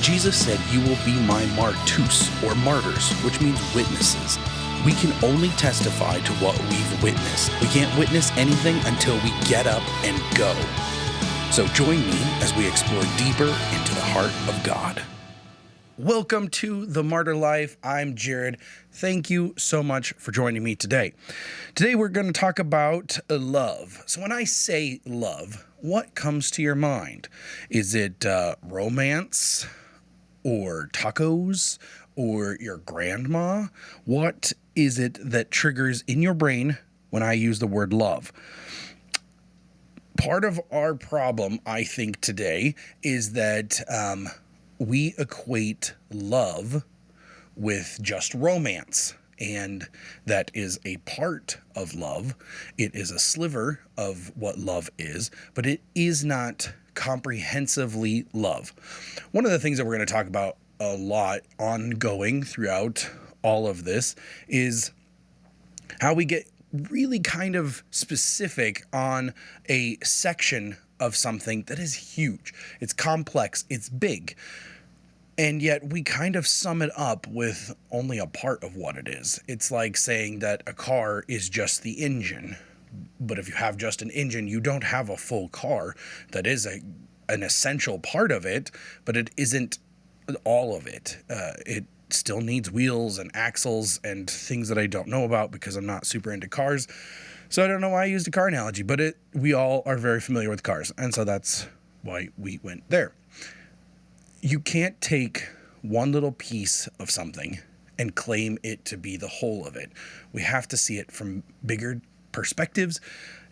Jesus said, "You will be my martus," or martyrs, which means witnesses. We can only testify to what we've witnessed. We can't witness anything until we get up and go. So join me as we explore deeper into the heart of God. Welcome to the Martyr Life. I'm Jared. Thank you so much for joining me today. Today we're going to talk about love. So when I say love, what comes to your mind? Is it romance or tacos or your grandma? What is it that triggers in your brain when I use the word love? Part of our problem, I think, today is that we equate love with just romance, and that is a part of love. It is a sliver of what love is, but it is not comprehensively love. One of the things that we're going to talk about a lot ongoing throughout all of this is how we get really kind of specific on a section of something that is huge. It's complex, it's big. And yet we kind of sum it up with only a part of what it is. It's like saying that a car is just the engine. But if you have just an engine, you don't have a full car. That is an essential part of it, but it isn't all of it. It still needs wheels and axles and things that I don't know about because I'm not super into cars. So I don't know why I used a car analogy, but we all are very familiar with cars. And so that's why we went there. You can't take one little piece of something and claim it to be the whole of it. We have to see it from bigger perspectives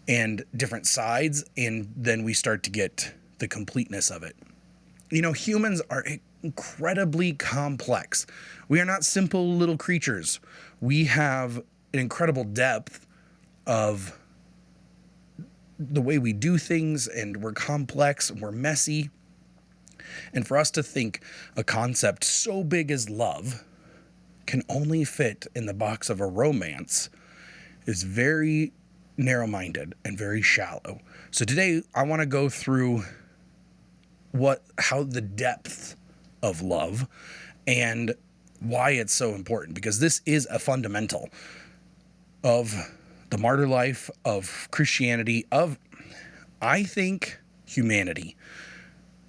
and different sides, and then we start to get the completeness of it. You know, humans are incredibly complex. We are not simple little creatures. We have an incredible depth of the way we do things, and we're complex, we're messy. And for us to think a concept so big as love can only fit in the box of a romance is very narrow-minded and very shallow. So today I want to go through how the depth of love and why it's so important, because this is a fundamental of the martyr life, of Christianity, of, I think, humanity.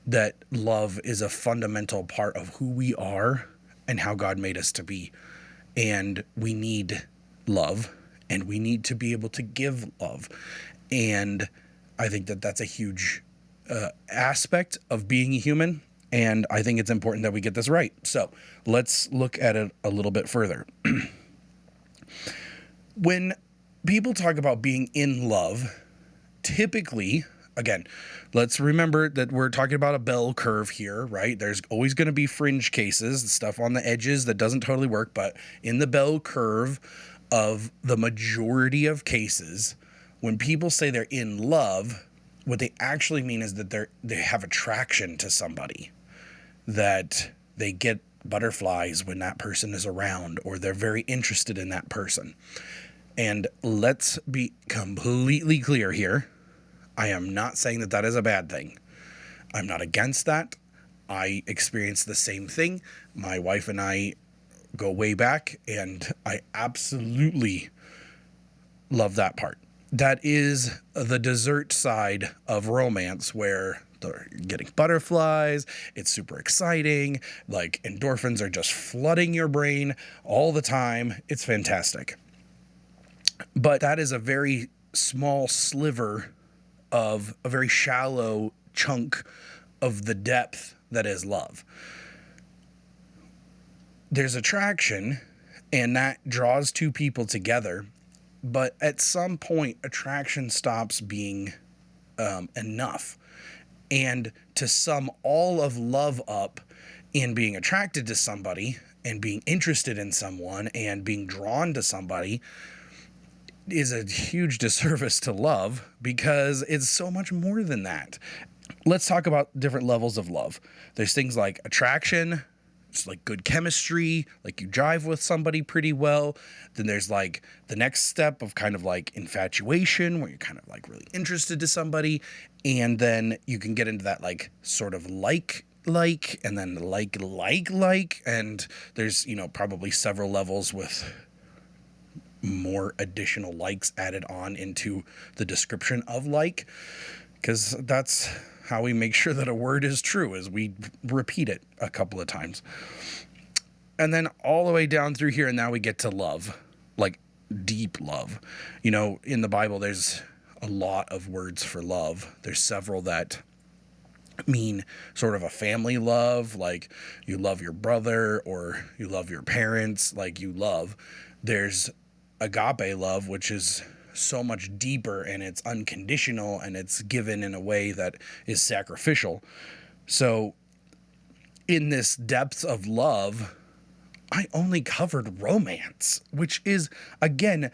That love is a fundamental part of who we are and how God made us to be. And we need love, and we need to be able to give love. And I think that that's a huge aspect of being a human. And I think it's important that we get this right. So let's look at it a little bit further. When people talk about being in love, typically, again, let's remember that we're talking about a bell curve here, right? There's always going to be fringe cases, stuff on the edges that doesn't totally work, but in the bell curve of the majority of cases, when people say they're in love, what they actually mean is that they have attraction to somebody, that they get butterflies when that person is around, or they're very interested in that person. And let's be completely clear here. I am not saying that that is a bad thing. I'm not against that. I experienced the same thing. My wife and I go way back, and I absolutely love that part. That is the dessert side of romance, where they're getting butterflies. It's super exciting. Like, endorphins are just flooding your brain all the time. It's fantastic. But that is a very small sliver of a very shallow chunk of the depth that is love. There's attraction, and that draws two people together, but at some point, attraction stops being enough. And to sum all of love up in being attracted to somebody and being interested in someone and being drawn to somebody is a huge disservice to love, because it's so much more than that. Let's talk about different levels of love. There's things like attraction, it's like good chemistry, like you jive with somebody pretty well. Then there's like the next step of kind of like infatuation, where you're kind of like really interested to somebody. And then you can get into that like sort of like and then and there's, probably several levels with more additional likes added on into the description of like, because that's how we make sure that a word is true, is we repeat it a couple of times. And then all the way down through here, and now we get to love, like deep love. In the Bible, there's a lot of words for love. There's several that mean sort of a family love, like you love your brother or you love your parents, like you love. There's agape love, which is so much deeper, and it's unconditional, and it's given in a way that is sacrificial. So in this depth of love, I only covered romance, which is, again,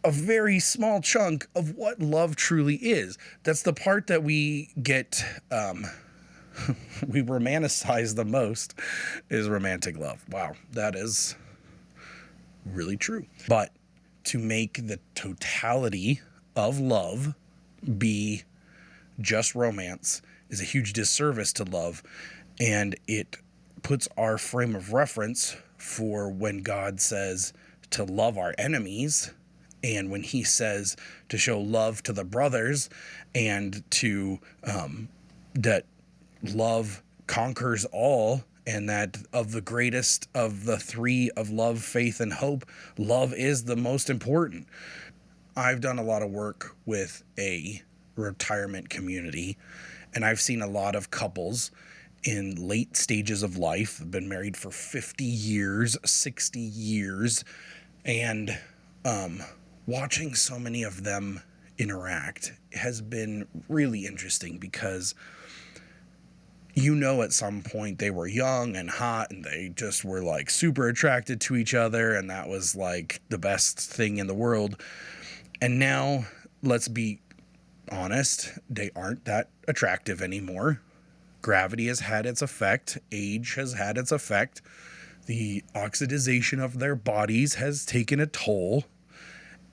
a very small chunk of what love truly is. That's the part that we get, we romanticize the most, is romantic love. Wow, that is really true. But to make the totality of love be just romance is a huge disservice to love, and it puts our frame of reference for when God says to love our enemies, and when he says to show love to the brothers, and to that love conquers all, and that of the greatest of the three of love, faith, and hope, love is the most important. I've done a lot of work with a retirement community, and I've seen a lot of couples in late stages of life, been married for 50 years, 60 years, and watching so many of them interact has been really interesting, because at some point they were young and hot, and they just were like super attracted to each other, and that was like the best thing in the world. And now, let's be honest, they aren't that attractive anymore. Gravity has had its effect. Age has had its effect. The oxidization of their bodies has taken a toll.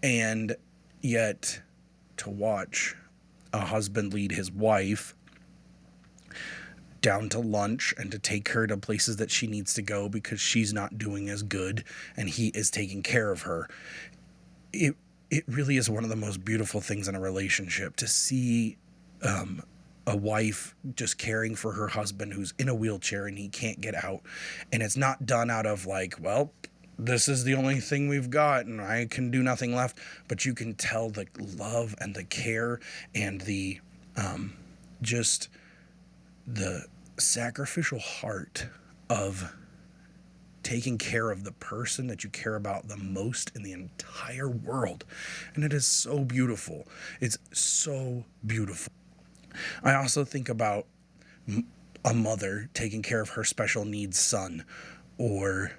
And yet, to watch a husband lead his wife down to lunch and to take her to places that she needs to go because she's not doing as good and he is taking care of her, it really is one of the most beautiful things in a relationship, to see a wife just caring for her husband who's in a wheelchair and he can't get out. And it's not done out of like, well, this is the only thing we've got and I can do nothing left. But you can tell the love and the care and the just the sacrificial heart of taking care of the person that you care about the most in the entire world. And it is so beautiful. It's so beautiful. I also think about a mother taking care of her special needs son, or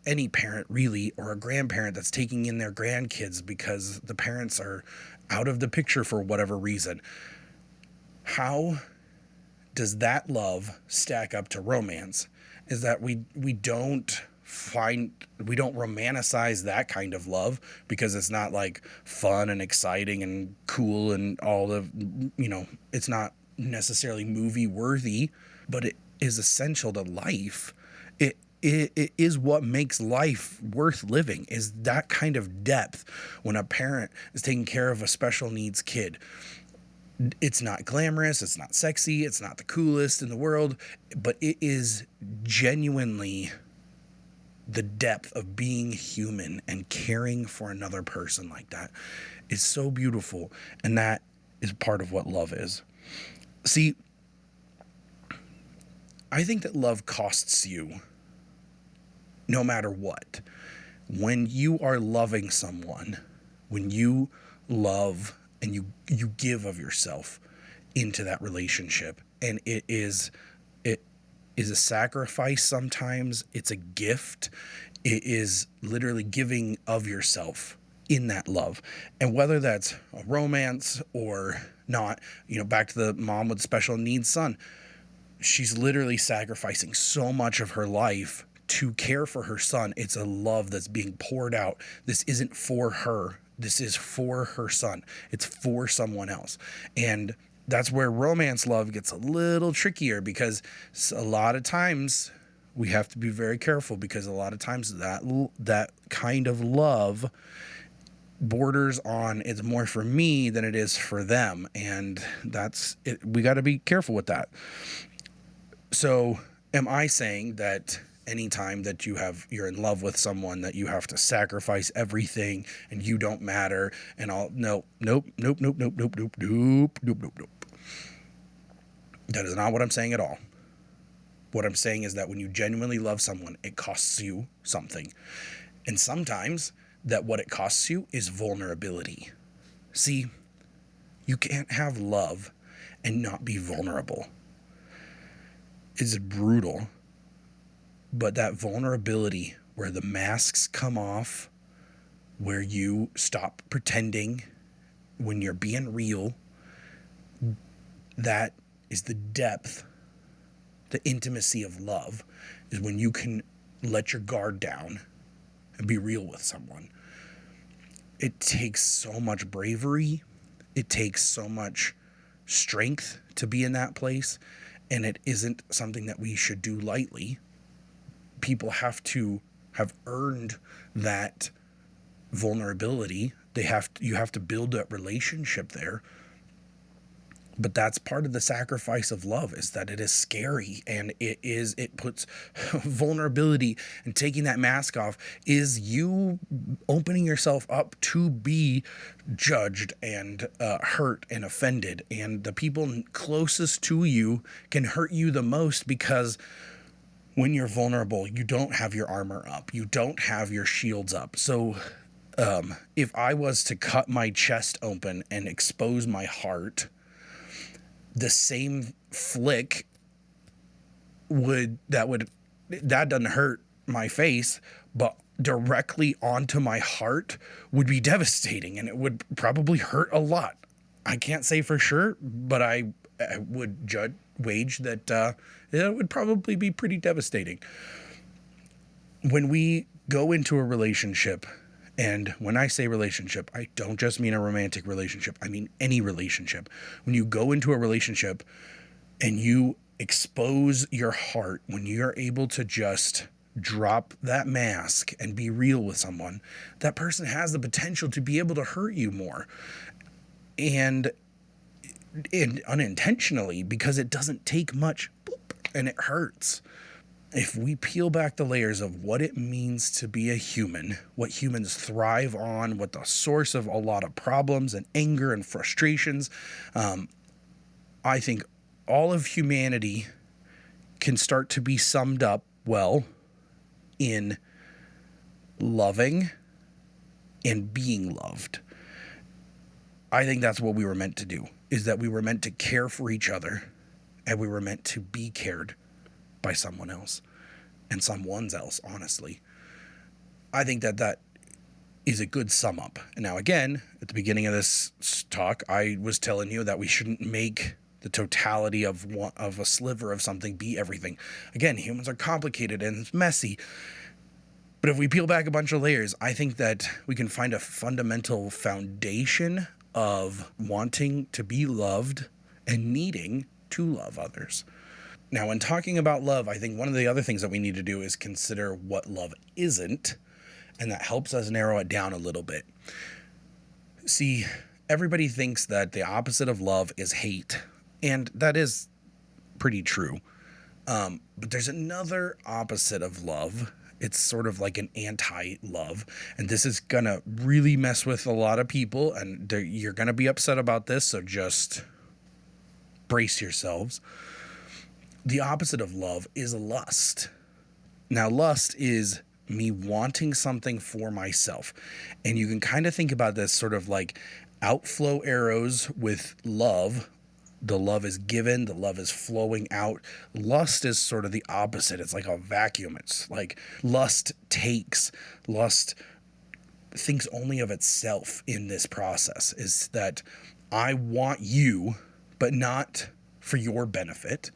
any parent really, or a grandparent that's taking in their grandkids because the parents are out of the picture for whatever reason. How does that love stack up to romance? Is that we don't romanticize that kind of love because it's not like fun and exciting and cool and all of, it's not necessarily movie worthy, but it is essential to life. It is what makes life worth living, is that kind of depth when a parent is taking care of a special needs kid. It's not glamorous, it's not sexy, it's not the coolest in the world, but it is genuinely the depth of being human and caring for another person like that is so beautiful. And that is part of what love is. See, I think that love costs you no matter what. When you are loving someone, when you love and you give of yourself into that relationship, and it is a sacrifice sometimes, it's a gift, it is literally giving of yourself in that love. And whether that's a romance or not, back to the mom with special needs son, she's literally sacrificing so much of her life to care for her son. It's a love that's being poured out. This isn't for her. This is for her son. It's for someone else. And that's where romance love gets a little trickier, because a lot of times we have to be very careful, because a lot of times that kind of love borders on it's more for me than it is for them, and that's it. We got to be careful with that. So am I saying that anytime that you're in love with someone, that you have to sacrifice everything and you don't matter and all? No, nope, nope, nope, nope, nope, nope, nope, nope, nope, nope. That is not what I'm saying at all. What I'm saying is that when you genuinely love someone, it costs you something. And sometimes that what it costs you is vulnerability. See, you can't have love and not be vulnerable. It's brutal. But that vulnerability, where the masks come off, where you stop pretending, when you're being real, that is the depth, the intimacy of love, is when you can let your guard down and be real with someone. It takes so much bravery. It takes so much strength to be in that place. And it isn't something that we should do lightly. People have to have earned that vulnerability. You have to build that relationship there. But that's part of the sacrifice of love, is that it is scary, and it puts vulnerability, and taking that mask off is you opening yourself up to be judged and hurt and offended. And the people closest to you can hurt you the most, because when you're vulnerable, you don't have your armor up. You don't have your shields up. So if I was to cut my chest open and expose my heart, the same flick that doesn't hurt my face, but directly onto my heart would be devastating, and it would probably hurt a lot. I can't say for sure, but I would wage that it would probably be pretty devastating. When we go into a relationship, and when I say relationship, I don't just mean a romantic relationship. I mean any relationship. When you go into a relationship and you expose your heart, when you're able to just drop that mask and be real with someone, that person has the potential to be able to hurt you more. And unintentionally, because it doesn't take much, and it hurts. If we peel back the layers of what it means to be a human, what humans thrive on, what the source of a lot of problems and anger and frustrations, I think all of humanity can start to be summed up well in loving and being loved. I think that's what we were meant to do, is that we were meant to care for each other, and we were meant to be cared by someone else, and someone's else, honestly. I think that is a good sum up. Now, again, at the beginning of this talk, I was telling you that we shouldn't make the totality of a sliver of something be everything. Again, humans are complicated and it's messy. But if we peel back a bunch of layers, I think that we can find a fundamental foundation of wanting to be loved and needing to love others. Now, when talking about love, I think one of the other things that we need to do is consider what love isn't, and that helps us narrow it down a little bit. See, everybody thinks that the opposite of love is hate, and that is pretty true. But there's another opposite of love. It's sort of like an anti-love, and this is going to really mess with a lot of people, and you're going to be upset about this, so just brace yourselves. The opposite of love is lust. Now, lust is me wanting something for myself. And you can kind of think about this sort of like outflow arrows with love. The love is given, the love is flowing out. Lust is sort of the opposite. It's like a vacuum. It's like lust takes. Lust thinks only of itself in this process, is that I want you, but not for your benefit.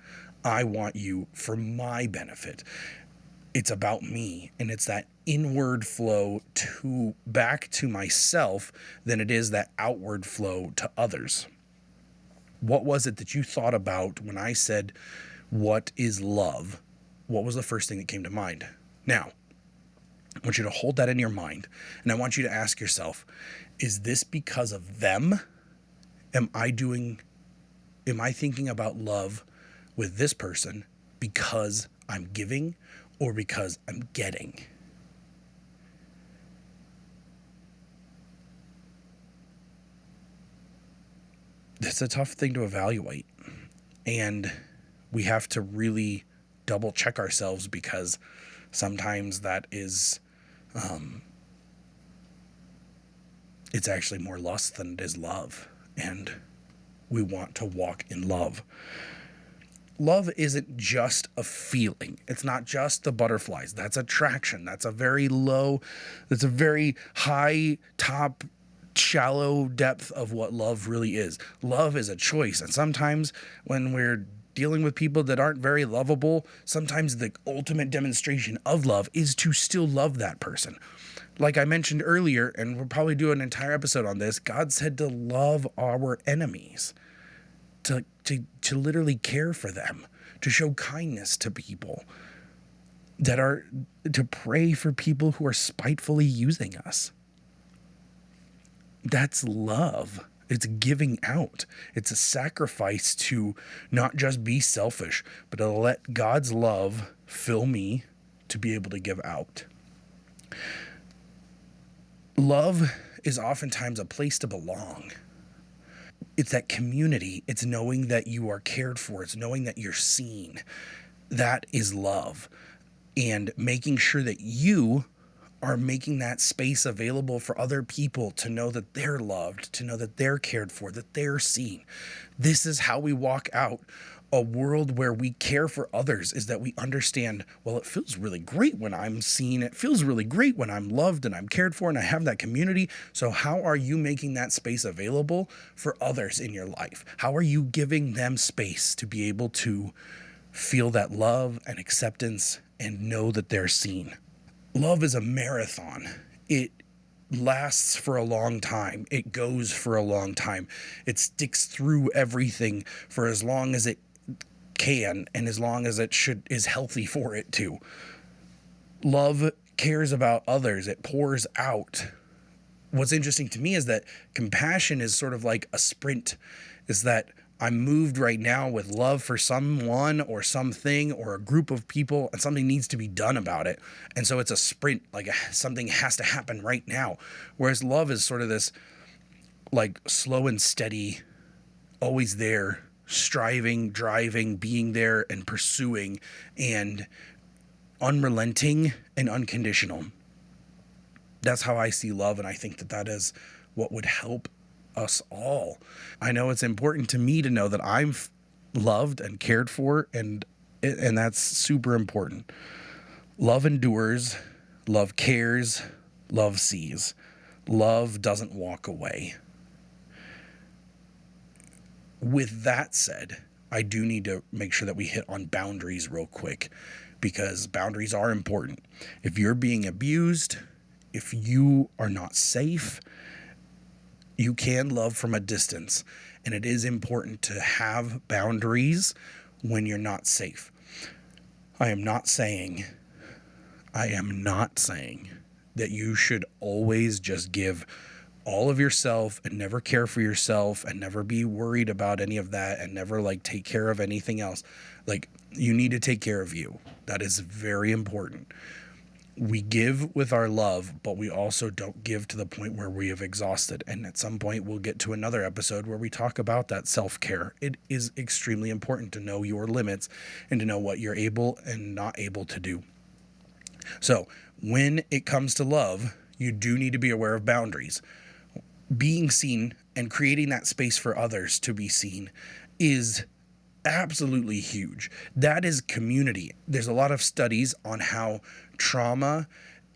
I want you for my benefit. It's about me, and it's that inward flow back to myself than it is that outward flow to others. What was it that you thought about when I said, what is love? What was the first thing that came to mind? Now, I want you to hold that in your mind, and I want you to ask yourself, is this because of them? Am I thinking about love with this person because I'm giving or because I'm getting? It's a tough thing to evaluate, and we have to really double check ourselves, because sometimes that is it's actually more lust than it is love, and we want to walk in love. Love isn't just a feeling. It's not just the butterflies. That's attraction. That's a very high top, shallow depth of what love really is. Love is a choice. And sometimes when we're dealing with people that aren't very lovable, sometimes the ultimate demonstration of love is to still love that person. Like I mentioned earlier, and we'll probably do an entire episode on this, God said to love our enemies, to literally care for them, to show kindness to people, to pray for people who are spitefully using us. That's love. It's giving out. It's a sacrifice to not just be selfish, but to let God's love fill me to be able to give out. Love is oftentimes a place to belong. It's that community. It's knowing that you are cared for. It's knowing that you're seen. That is love. And making sure that you are making that space available for other people to know that they're loved, to know that they're cared for, that they're seen. This is how we walk out a world where we care for others, is that we understand, well, it feels really great when I'm seen. It feels really great when I'm loved and I'm cared for and I have that community. So how are you making that space available for others in your life? How are you giving them space to be able to feel that love and acceptance and know that they're seen? Love is a marathon. It lasts for a long time. It goes for a long time. It sticks through everything for as long as it can and as long as is healthy for it to. Love cares about others. It pours out. What's interesting to me is that compassion is sort of like a sprint. Is that I'm moved right now with love for someone or something or a group of people, and something needs to be done about it. And so it's a sprint, like something has to happen right now. Whereas love is sort of this like slow and steady, always there, striving, driving, being there and pursuing, and unrelenting and unconditional. That's how I see love, and I think that is what would help us all. I know it's important to me to know that I'm loved and cared for, and that's super important. Love endures, love cares, love sees. Love doesn't walk away. With that said, I do need to make sure that we hit on boundaries real quick, because boundaries are important. If you're being abused, if you are not safe, you can love from a distance, and it is important to have boundaries when you're not safe. I am not saying that you should always just give all of yourself and never care for yourself and never be worried about any of that and never like take care of anything else. Like, you need to take care of you. That is very important. We give with our love, but we also don't give to the point where we have exhausted. And at some point, we'll get to another episode where we talk about that self-care. It is extremely important to know your limits and to know what you're able and not able to do. So when it comes to love, you do need to be aware of boundaries. Being seen and creating that space for others to be seen is absolutely huge. That is community. There's a lot of studies on how trauma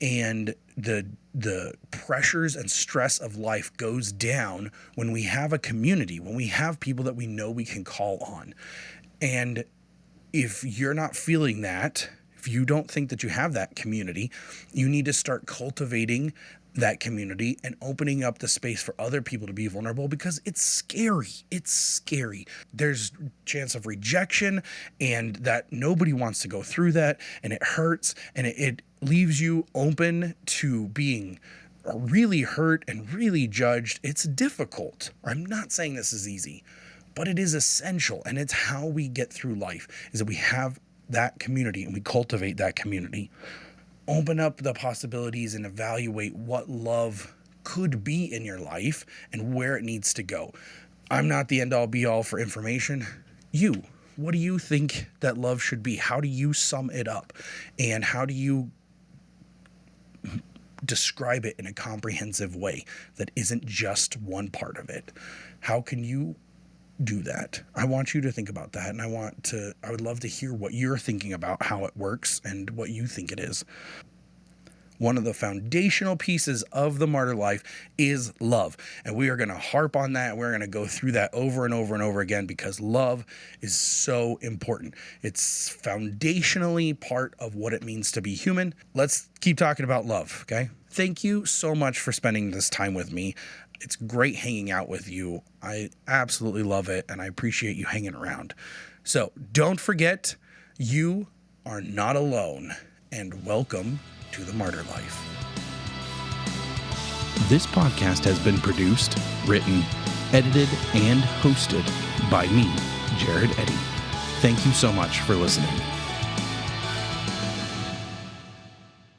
and the pressures and stress of life goes down when we have a community, when we have people that we know we can call on. And if you're not feeling that, if you don't think that you have that community, you need to start cultivating that community and opening up the space for other people to be vulnerable, because it's scary. It's scary. There's chance of rejection, and that nobody wants to go through that, and it hurts, and it leaves you open to being really hurt and really judged. It's difficult. I'm not saying this is easy, but it is essential, and it's how we get through life, is that we have that community and we cultivate that community. Open up the possibilities and evaluate what love could be in your life and where it needs to go. I'm not the end all be all for information. What do you think that love should be? How do you sum it up? And how do you describe it in a comprehensive way that isn't just one part of it? How can you do that? I want you to think about that, and I would love to hear what you're thinking about how it works and what you think it is. One of the foundational pieces of the Martyr Life is love, and we are going to harp on that. We're going to go through that over and over and over again, because love is so important. It's foundationally part of what it means to be human. Let's keep talking about love, okay? Thank you so much for spending this time with me. It's great hanging out with you. I absolutely love it, and I appreciate you hanging around. So don't forget, you are not alone, and welcome to the Martyr Life. This podcast has been produced, written, edited, and hosted by me, Jared Eddy. Thank you so much for listening.